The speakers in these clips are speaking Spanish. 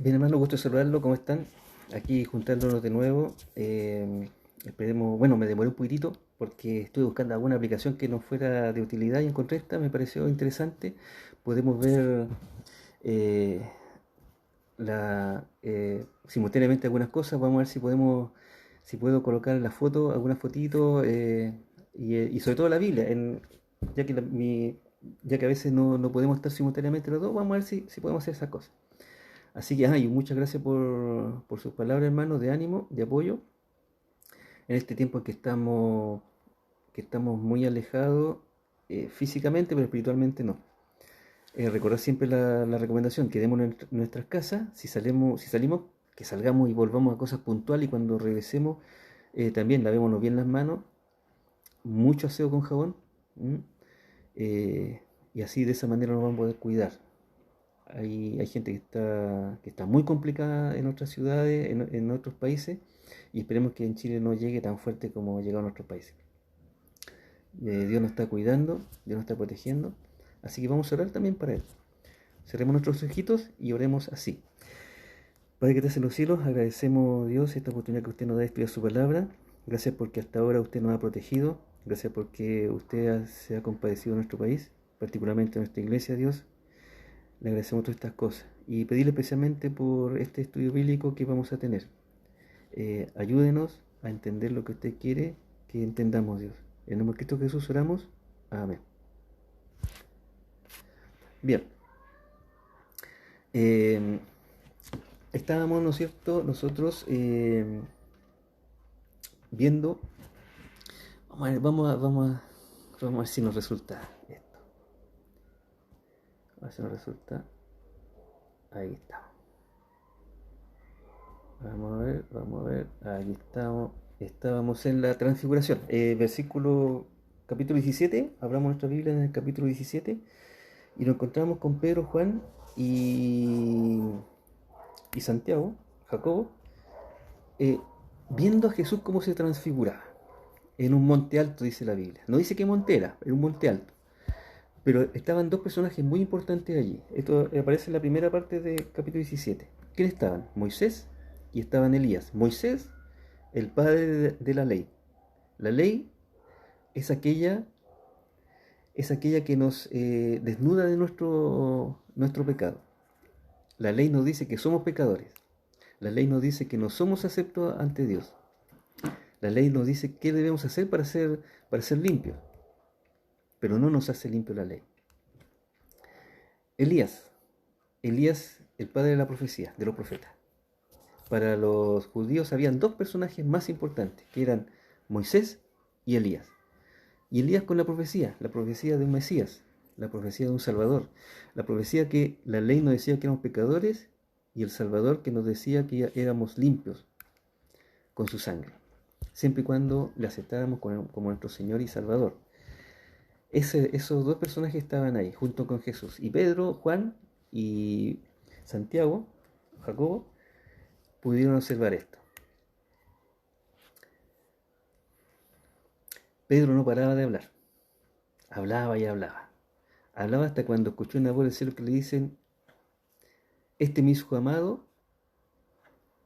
Bien, hermano, gusto de saludarlo. ¿Cómo están? Aquí juntándonos de nuevo. Esperemos, bueno, me demoré un poquitito porque estuve buscando alguna aplicación que nos fuera de utilidad y encontré esta, me pareció interesante. Podemos ver eh, simultáneamente algunas cosas. Vamos a ver si puedo colocar la foto, algunas fotitos y sobre todo la Biblia, ya que ya que a veces no podemos estar simultáneamente los dos, vamos a ver si podemos hacer esas cosas. Así que, y muchas gracias por sus palabras, hermanos, de ánimo, de apoyo, en este tiempo en que estamos muy alejados físicamente, pero espiritualmente no. Recordar siempre la recomendación, quedémonos en nuestras casas, si salimos, que salgamos y volvamos a cosas puntuales y cuando regresemos también lavémonos bien las manos, mucho aseo con jabón, ¿m? Eh, y así de esa manera nos vamos a poder cuidar. Hay gente que está muy complicada en otras ciudades, en otros países, y esperemos que en Chile no llegue tan fuerte como ha llegado a nuestros países. Dios nos está cuidando, Dios nos está protegiendo, así que vamos a orar también para Él. Cerremos nuestros ojitos y oremos así. Padre que estás en los cielos, agradecemos Dios esta oportunidad que usted nos da de estudiar su palabra. Gracias porque hasta ahora usted nos ha protegido. Gracias porque se ha compadecido de nuestro país, particularmente de nuestra iglesia, Dios. Le agradecemos todas estas cosas y pedirle especialmente por este estudio bíblico que vamos a tener. Ayúdenos a entender lo que usted quiere que entendamos, Dios. En el nombre de Cristo Jesús oramos. Amén. Bien. Eh, Estábamos, ¿no es cierto?, nosotros viendo. Vamos a ver si nos resulta esto. A ver si nos resulta. Ahí está. Vamos a ver. Aquí estamos. Estábamos en la transfiguración. Versículo capítulo 17. Abramos nuestra Biblia en el capítulo 17. Y nos encontramos con Pedro, Juan y, y Santiago, Jacobo, eh, viendo a Jesús cómo se transfiguraba. En un monte alto, dice la Biblia. No dice qué monte era un monte alto. Pero estaban dos personajes muy importantes allí. Esto aparece en la primera parte del capítulo 17. ¿Quiénes estaban? Moisés y estaban Elías. Moisés, el padre de la ley. La ley es aquella que nos desnuda de nuestro pecado. La ley nos dice que somos pecadores. La ley nos dice que no somos aceptos ante Dios. La ley nos dice qué debemos hacer para ser limpios. Pero no nos hace limpio la ley. Elías. Elías, el padre de la profecía, de los profetas. Para los judíos habían dos personajes más importantes, que eran Moisés y Elías. Y Elías con la profecía de un Mesías, la profecía de un Salvador, la profecía que la ley nos decía que éramos pecadores y el Salvador que nos decía que éramos limpios con su sangre, siempre y cuando le aceptáramos como nuestro Señor y Salvador. Esos dos personajes estaban ahí, junto con Jesús. Y Pedro, Juan y Santiago, Jacobo, pudieron observar esto. Pedro no paraba de hablar. Hablaba y hablaba. Hablaba hasta cuando escuchó una voz del cielo que le dicen, este mi hijo amado,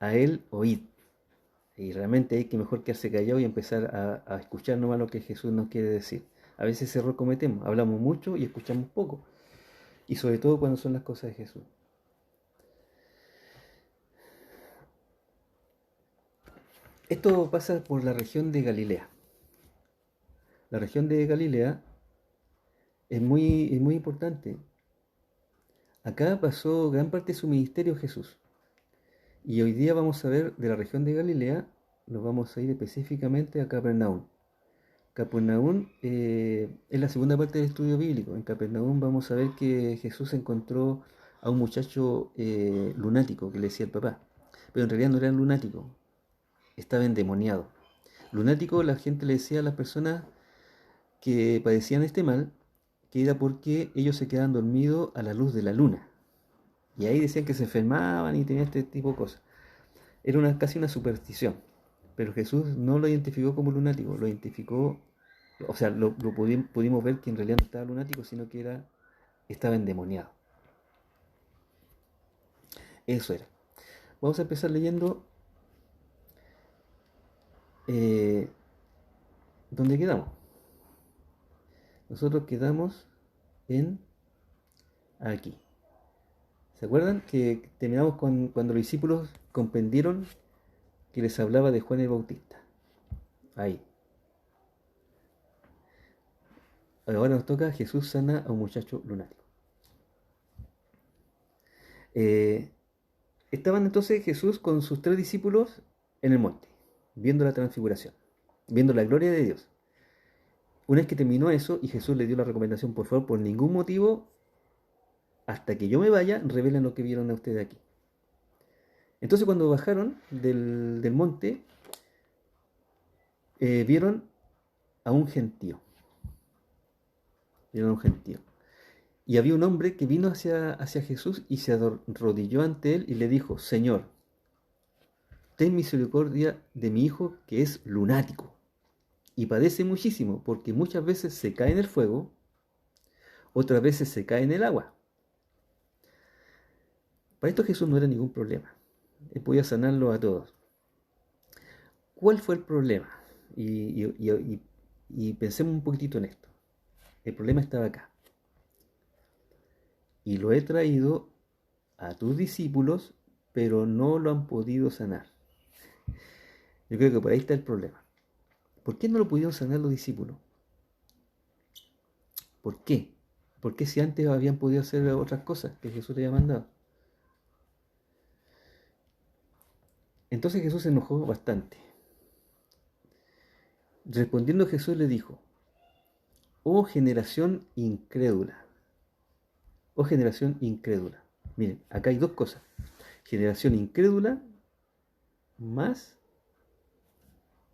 a él oíd. Y realmente hay que mejor quedarse callado y empezar a escuchar nomás lo que Jesús nos quiere decir. A veces ese error cometemos, hablamos mucho y escuchamos poco. Y sobre todo cuando son las cosas de Jesús. Esto pasa por la región de Galilea. La región de Galilea es muy importante. Acá pasó gran parte de su ministerio Jesús. Y hoy día vamos a ver de la región de Galilea, nos vamos a ir específicamente a Capernaum. Capernaum es la segunda parte del estudio bíblico. En Capernaum vamos a ver que Jesús encontró a un muchacho lunático que le decía el papá. Pero en realidad no era lunático, estaba endemoniado. Lunático la gente le decía a las personas que padecían este mal, que era porque ellos se quedaban dormidos a la luz de la luna. Y ahí decían que se enfermaban y tenían este tipo de cosas. Era casi una superstición. Pero Jesús no lo identificó como lunático, lo identificó, o sea, pudimos ver que en realidad no estaba lunático, sino que estaba endemoniado. Eso era. vamos a empezar leyendo eh, donde quedamos. Nosotros quedamos en aquí. ¿Se acuerdan que terminamos cuando los discípulos comprendieron que les hablaba de Juan el Bautista? Ahí. Ahora nos toca Jesús sana a un muchacho lunático. Eh, Estaban entonces Jesús con sus 3 discípulos en el monte, viendo la transfiguración, viendo la gloria de Dios. Una vez que terminó eso y Jesús le dio la recomendación, por favor, por ningún motivo, hasta que yo me vaya, revelen lo que vieron a ustedes aquí. Entonces cuando bajaron del monte, vieron a un gentío. Vieron a un gentío. Y había un hombre que vino hacia Jesús y se arrodilló ante él y le dijo: Señor, ten misericordia de mi hijo, que es lunático y padece muchísimo, porque muchas veces se cae en el fuego, otras veces se cae en el agua. Para esto Jesús no era ningún problema. Él podía sanarlo a todos. ¿Cuál fue el problema? Y pensemos un poquitito en esto. El problema estaba acá. Y lo he traído a tus discípulos, pero no lo han podido sanar. Yo creo que por ahí está el problema. ¿Por qué no lo pudieron sanar los discípulos? ¿Por qué? ¿Por qué si antes habían podido hacer otras cosas que Jesús les había mandado? Entonces Jesús se enojó bastante. Respondiendo Jesús le dijo: Oh generación incrédula. Oh generación incrédula. Miren, acá hay 2 cosas. Generación incrédula más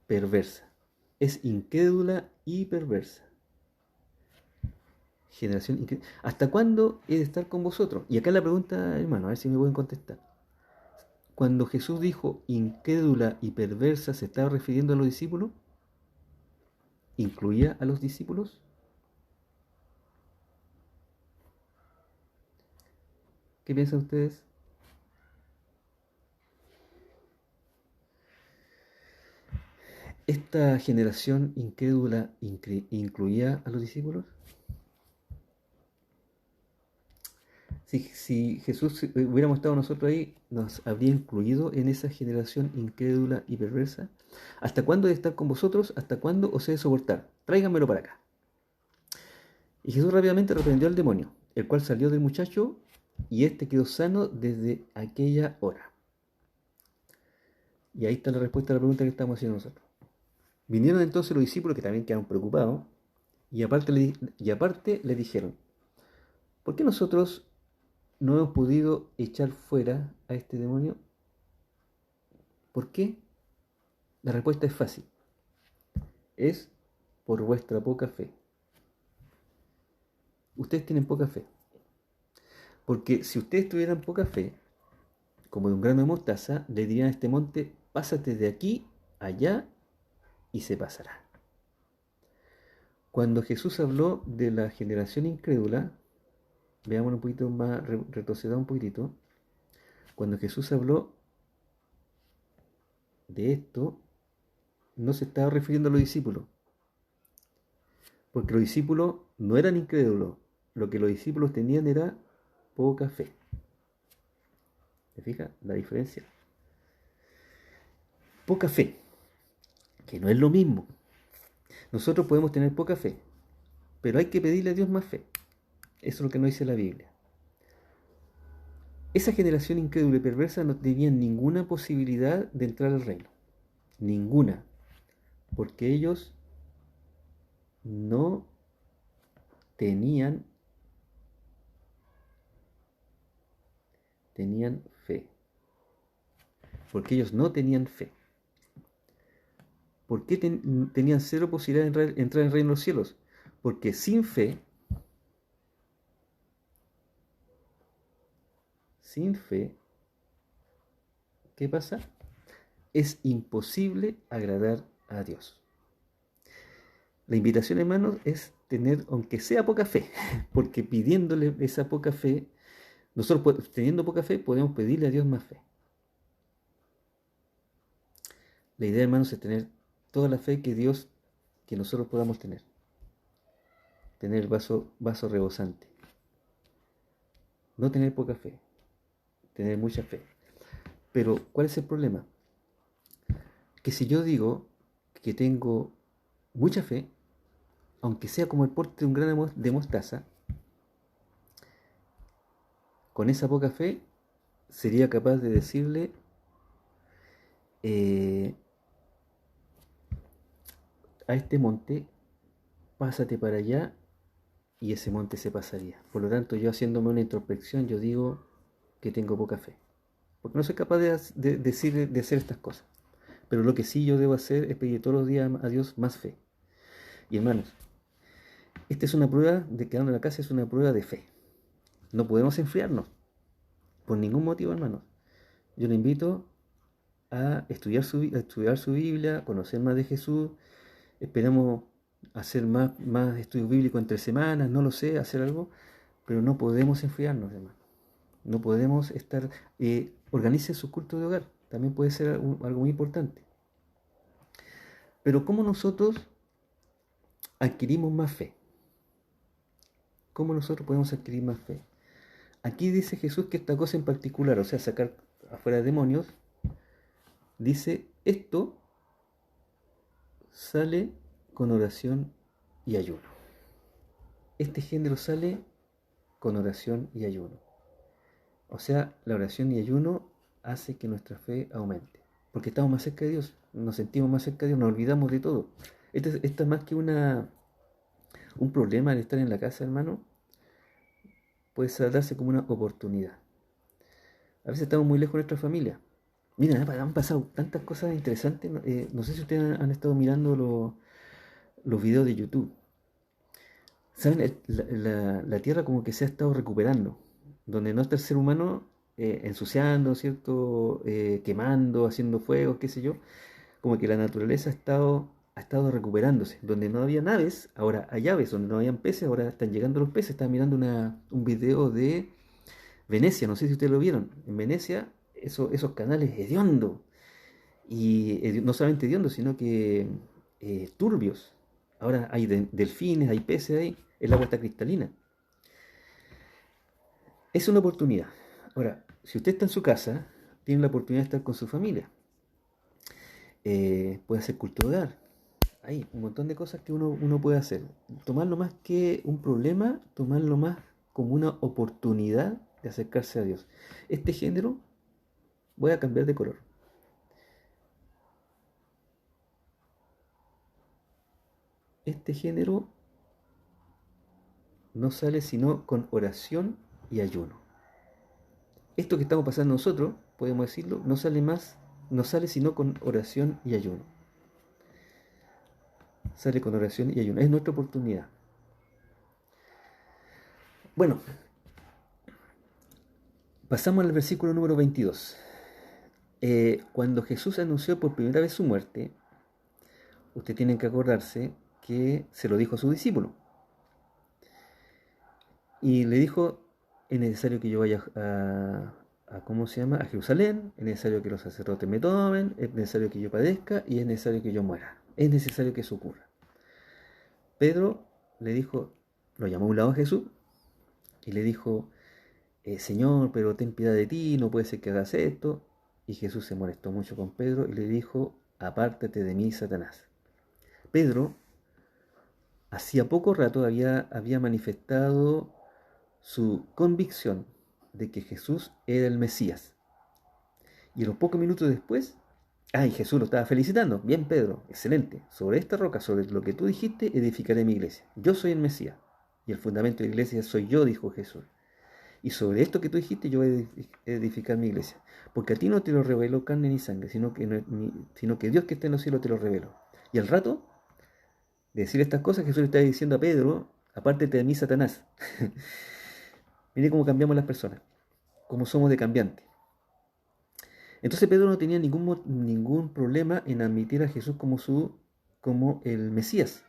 perversa. Es incrédula y perversa. Generación incrédula. ¿Hasta cuándo he de estar con vosotros? Y acá la pregunta, hermano, a ver si me pueden contestar. Cuando Jesús dijo incrédula y perversa, ¿se estaba refiriendo a los discípulos? ¿Incluía a los discípulos? ¿Qué piensan ustedes? ¿Esta generación incrédula incluía a los discípulos? Si Jesús hubiéramos estado nosotros ahí, ¿nos habría incluido en esa generación incrédula y perversa? ¿Hasta cuándo he de estar con vosotros? ¿Hasta cuándo os he de soportar? Tráiganmelo para acá. Y Jesús rápidamente reprendió al demonio, el cual salió del muchacho, y éste quedó sano desde aquella hora. Y ahí está la respuesta a la pregunta que estamos haciendo nosotros. Vinieron entonces los discípulos, que también quedaron preocupados, y aparte le dijeron: ¿por qué nosotros no hemos podido echar fuera a este demonio? ¿Por qué? La respuesta es fácil. Es por vuestra poca fe. Ustedes tienen poca fe. Porque si ustedes tuvieran poca fe, como de un grano de mostaza, le dirían a este monte: pásate de aquí allá, y se pasará. Cuando Jesús habló de la generación incrédula, veamos un poquito más, retrocedamos un poquitito. Cuando Jesús habló de esto, no se estaba refiriendo a los discípulos, porque los discípulos no eran incrédulos. Lo que los discípulos tenían era poca fe. ¿Se fija la diferencia? Poca fe, que no es lo mismo. Nosotros podemos tener poca fe, pero hay que pedirle a Dios más fe. Eso es lo que nos dice la Biblia. Esa generación incrédula y perversa no tenía ninguna posibilidad de entrar al reino. Ninguna. Porque ellos no tenían fe. Porque ellos no tenían fe. ¿Por qué tenían 0 posibilidad de entrar en el reino de los cielos? Porque sin fe, ¿qué pasa? Es imposible agradar a Dios. La invitación, hermanos, es tener, aunque sea poca fe, porque pidiéndole esa poca fe, nosotros teniendo poca fe podemos pedirle a Dios más fe. La idea, hermanos, es tener toda la fe que nosotros podamos tener. Tener vaso rebosante. No tener poca fe, tener mucha fe. Pero, ¿cuál es el problema? Que si yo digo que tengo mucha fe, aunque sea como el porte de un grano de mostaza, con esa poca fe sería capaz de decirle eh, a este monte, pásate para allá, y ese monte se pasaría. Por lo tanto, yo haciéndome una introspección, yo digo que tengo poca fe. Porque no soy capaz de hacer estas cosas. Pero lo que sí yo debo hacer es pedir todos los días a Dios más fe. Y hermanos, esta es una prueba de quedando en la casa, es una prueba de fe. No podemos enfriarnos por ningún motivo, hermanos. Yo le invito a estudiar su Biblia, conocer más de Jesús. Esperamos hacer más estudios bíblicos entre semanas, no lo sé, hacer algo, pero no podemos enfriarnos, hermanos. No podemos estar... organice su culto de hogar, también puede ser algo muy importante. Pero ¿cómo nosotros adquirimos más fe? ¿Cómo nosotros podemos adquirir más fe? Aquí dice Jesús que esta cosa en particular, o sea, sacar afuera demonios, dice, esto sale con oración y ayuno. Este género sale con oración y ayuno. O sea, la oración y ayuno hace que nuestra fe aumente. Porque estamos más cerca de Dios, nos sentimos más cerca de Dios, nos olvidamos de todo. Esto es más que un problema de estar en la casa, hermano. Puede darse como una oportunidad. A veces estamos muy lejos de nuestra familia. Mira, han pasado tantas cosas interesantes. No sé si ustedes han estado mirando los videos de YouTube. ¿Saben? La Tierra como que se ha estado recuperando. Donde no está el ser humano ensuciando, ¿cierto? Quemando, haciendo fuegos, qué sé yo. Como que la naturaleza ha estado recuperándose. Donde no había naves, ahora hay aves. Donde no habían peces, ahora están llegando los peces. Estaba mirando un video de Venecia, no sé si ustedes lo vieron. En Venecia, esos canales hediondos. Y no solamente hediondos, sino que turbios. Ahora hay delfines, hay peces ahí. El agua está cristalina. Es una oportunidad. Ahora, si usted está en su casa, tiene la oportunidad de estar con su familia. Puede hacer culto de hogar. Hay un montón de cosas que uno puede hacer. Tomarlo más que un problema, tomarlo más como una oportunidad de acercarse a Dios. Este género, voy a cambiar de color. Este género no sale sino con oración y ayuno. Esto que estamos pasando nosotros, podemos decirlo, no sale sino con oración y ayuno. Sale con oración y ayuno. Es nuestra oportunidad. Bueno, pasamos al versículo número 22. Cuando Jesús anunció por primera vez su muerte, ustedes tienen que acordarse que se lo dijo a su discípulo. Y le dijo, es necesario que yo vaya ¿cómo se llama? A Jerusalén, es necesario que los sacerdotes me tomen, es necesario que yo padezca y es necesario que yo muera. Es necesario que eso ocurra. Pedro le dijo, lo llamó a un lado a Jesús y le dijo, Señor, pero ten piedad de ti, no puede ser que hagas esto. Y Jesús se molestó mucho con Pedro y le dijo, apártate de mí, Satanás. Pedro, hacía poco rato había manifestado su convicción de que Jesús era el Mesías. Y a los pocos minutos después, y Jesús lo estaba felicitando. Bien, Pedro, excelente. Sobre esta roca, sobre lo que tú dijiste, edificaré mi iglesia. Yo soy el Mesías. Y el fundamento de la iglesia soy yo, dijo Jesús. Y sobre esto que tú dijiste, yo voy a edificar mi iglesia. Porque a ti no te lo reveló carne ni sangre, sino que Dios que está en los cielos te lo reveló. Y al rato de decir estas cosas, Jesús le está diciendo a Pedro, apártate de mí, Satanás. Mire cómo cambiamos las personas, cómo somos de cambiantes. Entonces Pedro no tenía ningún problema en admitir a Jesús como el Mesías.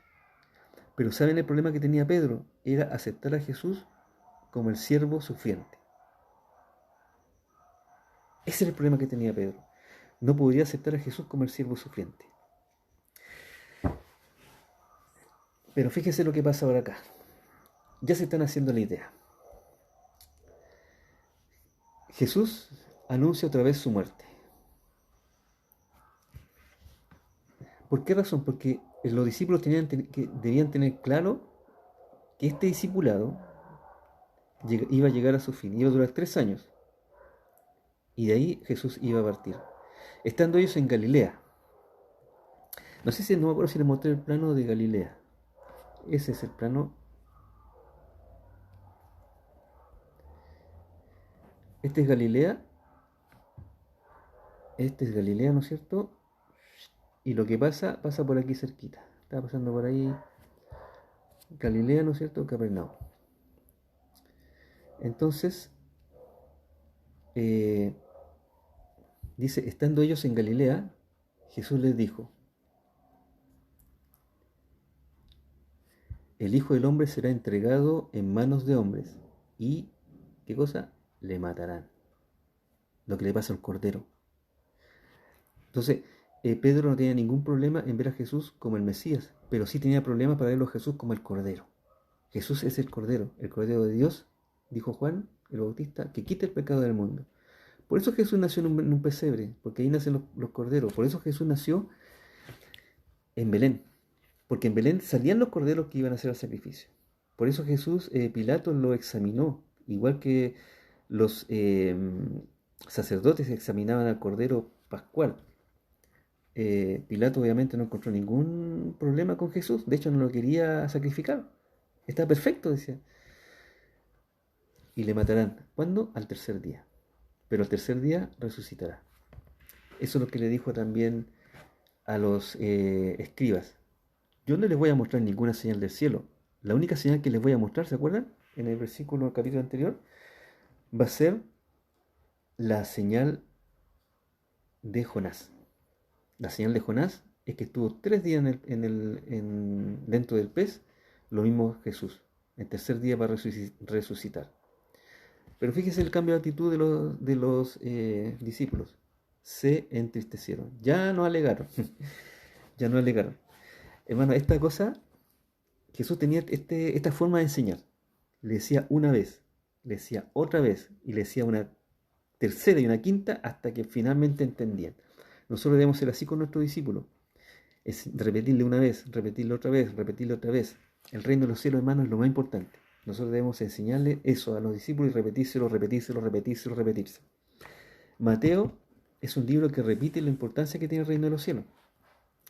Pero ¿saben el problema que tenía Pedro? Era aceptar a Jesús como el siervo sufriente. Ese era el problema que tenía Pedro. no podría aceptar a Jesús como el siervo sufriente. Pero fíjese lo que pasa ahora acá. Ya se están haciendo la idea. Jesús anuncia otra vez su muerte. ¿Por qué razón? Porque los discípulos debían tener claro que este discipulado iba a llegar a su fin, iba a durar 3 años. Y de ahí Jesús iba a partir. Estando ellos en Galilea. No sé si, no me acuerdo si les mostré el plano de Galilea. Ese es el plano. Este es Galilea. Este es Galilea, ¿no es cierto? Y lo que pasa por aquí cerquita. Está pasando por ahí Galilea, ¿no es cierto? Capernaum. Entonces, dice, estando ellos en Galilea, Jesús les dijo, el Hijo del Hombre será entregado en manos de hombres y, ¿qué cosa? Le matarán. Lo que le pasa al Cordero. Entonces, Pedro no tenía ningún problema en ver a Jesús como el Mesías, pero sí tenía problemas para verlo a Jesús como el Cordero. Jesús es el Cordero de Dios, dijo Juan el Bautista, que quita el pecado del mundo. Por eso Jesús nació en un pesebre, porque ahí nacen los corderos. Por eso Jesús nació en Belén, porque en Belén salían los corderos que iban a hacer el sacrificio. Por eso Jesús, Pilato lo examinó, igual que los sacerdotes examinaban al cordero pascual. Pilato obviamente no encontró ningún problema con Jesús, de hecho no lo quería sacrificar. Está perfecto, decía. Y le matarán. ¿Cuándo? Al tercer día. Pero al tercer día resucitará. Eso es lo que le dijo también a los escribas. Yo no les voy a mostrar ninguna señal del cielo. La única señal que les voy a mostrar, ¿se acuerdan? En el versículo del capítulo anterior, va a ser la señal de Jonás. La señal de Jonás es que estuvo 3 días dentro del pez, lo mismo Jesús. El tercer día va a resucitar. Pero fíjese el cambio de actitud de los discípulos. Se entristecieron. Ya no alegaron. Ya no alegaron. Hermano, esta cosa, Jesús tenía esta forma de enseñar. Le decía una vez, le decía otra vez, y le decía una tercera y una quinta hasta que finalmente entendían. Nosotros debemos ser así con nuestros discípulos. Es repetirle una vez, repetirle otra vez, repetirle otra vez. El reino de los cielos, hermano, es lo más importante. Nosotros debemos enseñarle eso a los discípulos y repetírselo, repetírselo, repetírselo, repetírselo. Mateo es un libro que repite la importancia que tiene el reino de los cielos.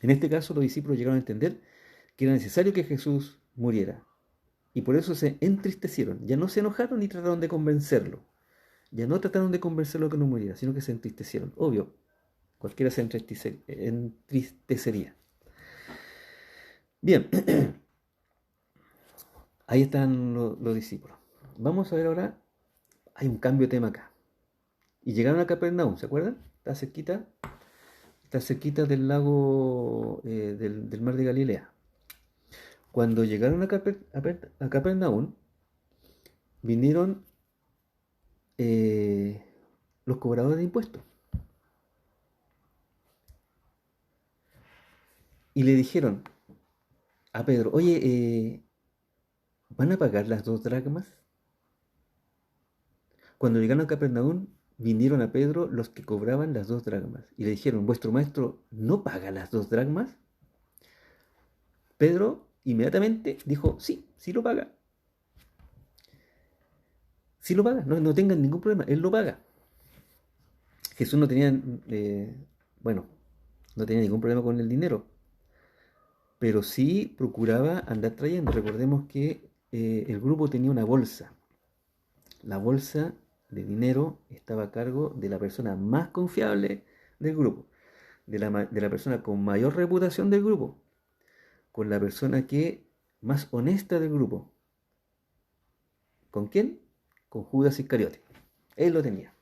En este caso, los discípulos llegaron a entender que era necesario que Jesús muriera. Y por eso se entristecieron. Ya no se enojaron ni trataron de convencerlo. Ya no trataron de convencerlo que no muriera, sino que se entristecieron. Obvio, cualquiera se entristecería. Bien, ahí están los discípulos. Vamos a ver ahora, hay un cambio de tema acá. Y llegaron a Capernaum, ¿se acuerdan? Está cerquita del lago, del mar de Galilea. Cuando llegaron a Capernaum, vinieron los cobradores de impuestos. Y le dijeron a Pedro, oye, ¿van a pagar las 2 dracmas? Cuando llegaron a Capernaum, vinieron a Pedro los que cobraban las 2 dracmas. Y le dijeron, ¿vuestro maestro no paga las 2 dracmas? Pedro inmediatamente dijo, sí, sí lo paga. Sí lo paga, no tengan ningún problema, él lo paga. Jesús no tenía, no tenía ningún problema con el dinero, pero sí procuraba andar trayendo. Recordemos que el grupo tenía una bolsa. La bolsa de dinero estaba a cargo de la persona más confiable del grupo, de la persona con mayor reputación del grupo, con la persona más honesta del grupo. ¿Con quién? Con Judas Iscariote. Él lo tenía.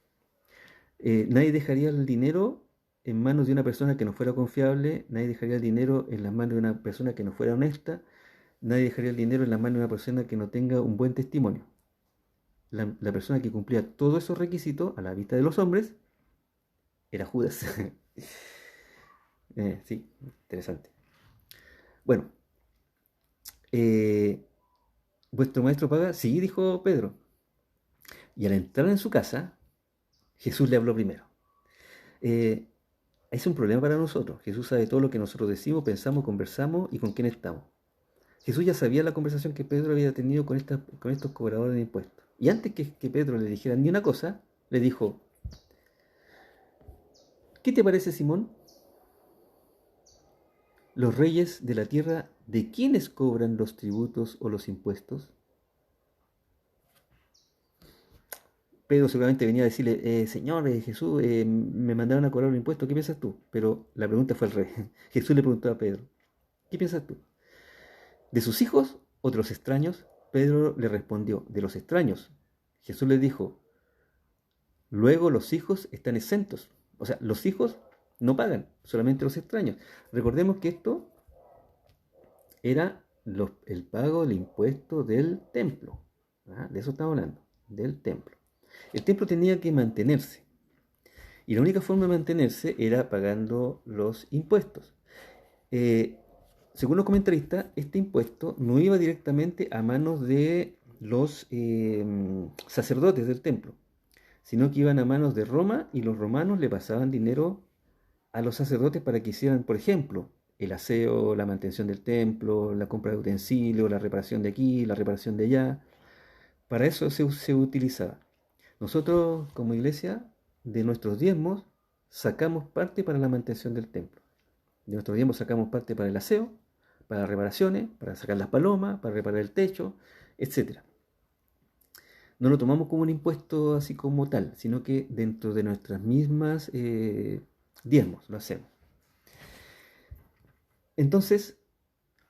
Nadie dejaría el dinero en manos de una persona que no fuera confiable, nadie dejaría el dinero en las manos de una persona que no fuera honesta, nadie dejaría el dinero en las manos de una persona que no tenga un buen testimonio. La persona que cumplía todos esos requisitos a la vista de los hombres era Judas. Sí, interesante. Bueno, eh, ¿vuestro maestro paga? Sí, dijo Pedro. Y al entrar en su casa, Jesús le habló primero. Eh, es un problema para nosotros. Jesús sabe todo lo que nosotros decimos, pensamos, conversamos y con quién estamos. Jesús ya sabía la conversación que Pedro había tenido con estos cobradores de impuestos. Y antes que Pedro le dijera ni una cosa, le dijo, ¿qué te parece, Simón? ¿Los reyes de la tierra de quiénes cobran los tributos o los impuestos? Pedro seguramente venía a decirle, Señor, Jesús, me mandaron a cobrar un impuesto, ¿qué piensas tú? Pero la pregunta fue al revés. Jesús le preguntó a Pedro, ¿qué piensas tú? ¿De sus hijos o de los extraños? Pedro le respondió, de los extraños. Jesús le dijo, luego los hijos están exentos. O sea, los hijos no pagan, solamente los extraños. Recordemos que esto era el pago del impuesto del templo. ¿Ah? De eso estamos hablando, del templo. El templo tenía que mantenerse. Y la única forma de mantenerse era pagando los impuestos. Eh, Según los comentaristas, este impuesto no iba directamente a manos de los sacerdotes del templo, sino que iban a manos de Roma y los romanos le pasaban dinero a los sacerdotes para que hicieran, por ejemplo, el aseo, la mantención del templo, la compra de utensilios, la reparación de aquí, la reparación de allá. Para eso se utilizaba. Nosotros, como iglesia, de nuestros diezmos, sacamos parte para la mantención del templo. De nuestros diezmos sacamos parte para el aseo, para reparaciones, para sacar las palomas, para reparar el techo, etcétera. No lo tomamos como un impuesto así como tal, sino que dentro de nuestras mismas diezmos lo hacemos. Entonces,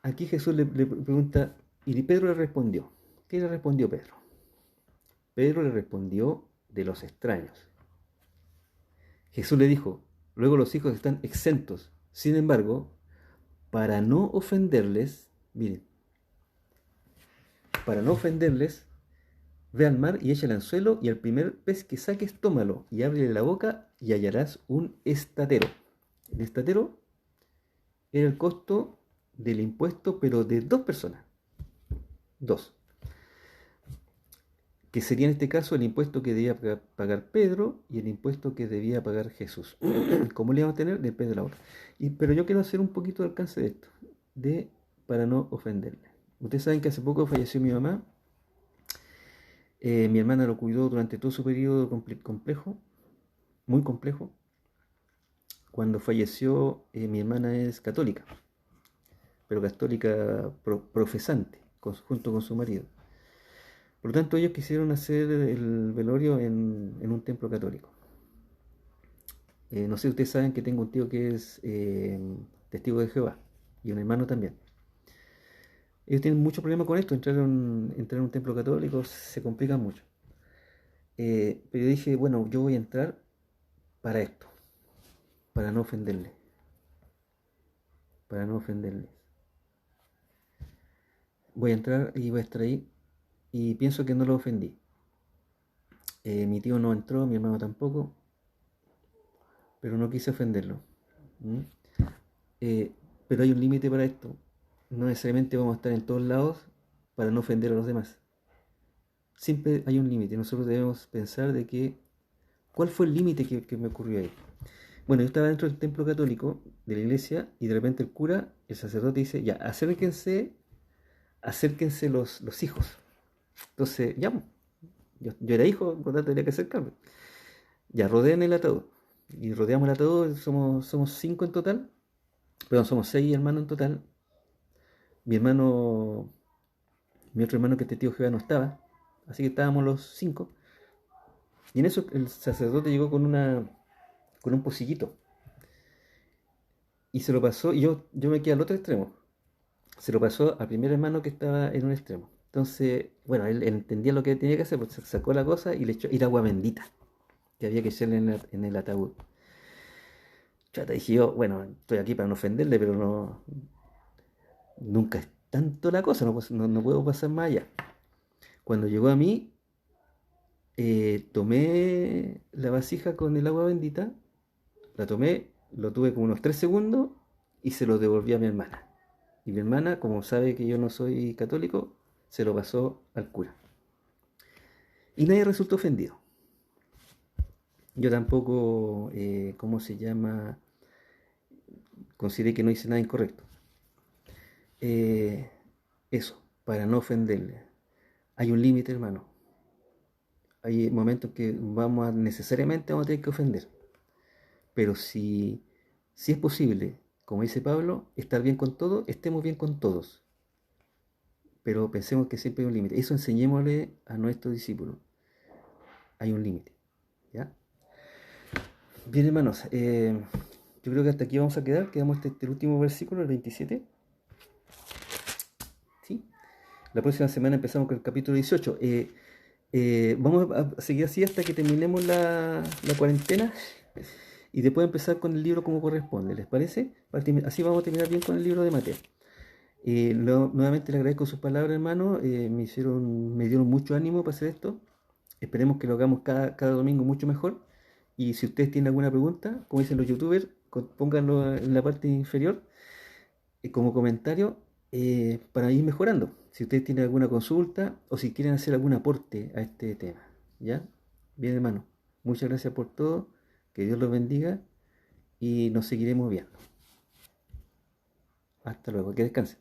aquí Jesús le pregunta, y Pedro le respondió. ¿Qué le respondió Pedro? Pedro le respondió de los extraños. Jesús le dijo, luego los hijos están exentos. Sin embargo, para no ofenderles, miren, para no ofenderles, ve al mar y echa el anzuelo y al primer pez que saques, tómalo y ábrele la boca y hallarás un estatero. El estatero era el costo del impuesto, pero de dos personas. Dos. Que sería en este caso el impuesto que debía pagar Pedro y el impuesto que debía pagar Jesús. ¿Cómo le vamos a tener? Depende de la boca. Pero yo quiero hacer un poquito de alcance de esto, para no ofenderle. Ustedes saben que hace poco falleció mi mamá. Mi hermana lo cuidó durante todo su periodo complejo, muy complejo. Cuando falleció, mi hermana es católica, pero católica profesante, junto con su marido. Por lo tanto, ellos quisieron hacer el velorio en un templo católico. No sé si ustedes saben que tengo un tío que es testigo de Jehová y un hermano también. Ellos tienen mucho problema con esto, entrar en un templo católico se complica mucho. Pero yo dije, bueno, yo voy a entrar para esto, para no ofenderles, para no ofenderles. Voy a entrar y voy a estar ahí y pienso que no lo ofendí. Mi tío no entró, mi hermano tampoco, pero no quise ofenderlo. ¿Mm? Pero hay un límite para esto. No necesariamente vamos a estar en todos lados para no ofender a los demás. Siempre hay un límite. Nosotros debemos pensar de que, ¿cuál fue el límite que me ocurrió ahí? Bueno, yo estaba dentro del templo católico de la iglesia y de repente el cura, el sacerdote dice, ya, acérquense los hijos. Entonces, ya, yo era hijo, por lo tanto tenía que acercarme. Ya, rodeen el ataúd. Y rodeamos el ataúd, somos cinco en total. Perdón, somos seis hermanos en total. Mi hermano, mi otro hermano que es testigo de Jehová no estaba. Así que estábamos los cinco. Y en eso el sacerdote llegó con un pocillito. Y se lo pasó, y yo me quedé al otro extremo. Se lo pasó al primer hermano que estaba en un extremo. Entonces, bueno, él entendía lo que tenía que hacer, pues sacó la cosa y le echó, y agua bendita que había que echarle en el ataúd. Chata, dije yo, bueno, estoy aquí para no ofenderle, pero no, nunca es tanto la cosa, no puedo pasar más allá. Cuando llegó a mí, tomé la vasija con el agua bendita, la tomé, lo tuve como unos 3 segundos y se lo devolví a mi hermana. Y mi hermana, como sabe que yo no soy católico, se lo pasó al cura. Y nadie resultó ofendido. Yo tampoco, ¿cómo se llama? Consideré que no hice nada incorrecto. Eh, Eso, para no ofenderle. Hay un límite, hermano. Hay momentos que necesariamente vamos a tener que ofender. Pero si es posible, como dice Pablo, estar bien con todos, estemos bien con todos. Pero pensemos que siempre hay un límite. Eso enseñémosle a nuestros discípulos. Hay un límite. ¿Ya? Bien, hermanos. Yo creo que hasta aquí vamos a quedar. Quedamos este el último versículo, el 27. ¿Sí? La próxima semana empezamos con el capítulo 18. Vamos a seguir así hasta que terminemos la cuarentena y después empezar con el libro como corresponde. ¿Les parece? Así vamos a terminar bien con el libro de Mateo. Nuevamente le agradezco sus palabras, hermano. Me dieron mucho ánimo para hacer esto. Esperemos que lo hagamos cada domingo mucho mejor. Y si ustedes tienen alguna pregunta, como dicen los youtubers, pónganlo en la parte inferior como comentario para ir mejorando. Si ustedes tienen alguna consulta o si quieren hacer algún aporte a este tema. ¿Ya? Bien, hermano. Muchas gracias por todo. Que Dios los bendiga y nos seguiremos viendo. Hasta luego. Que descansen.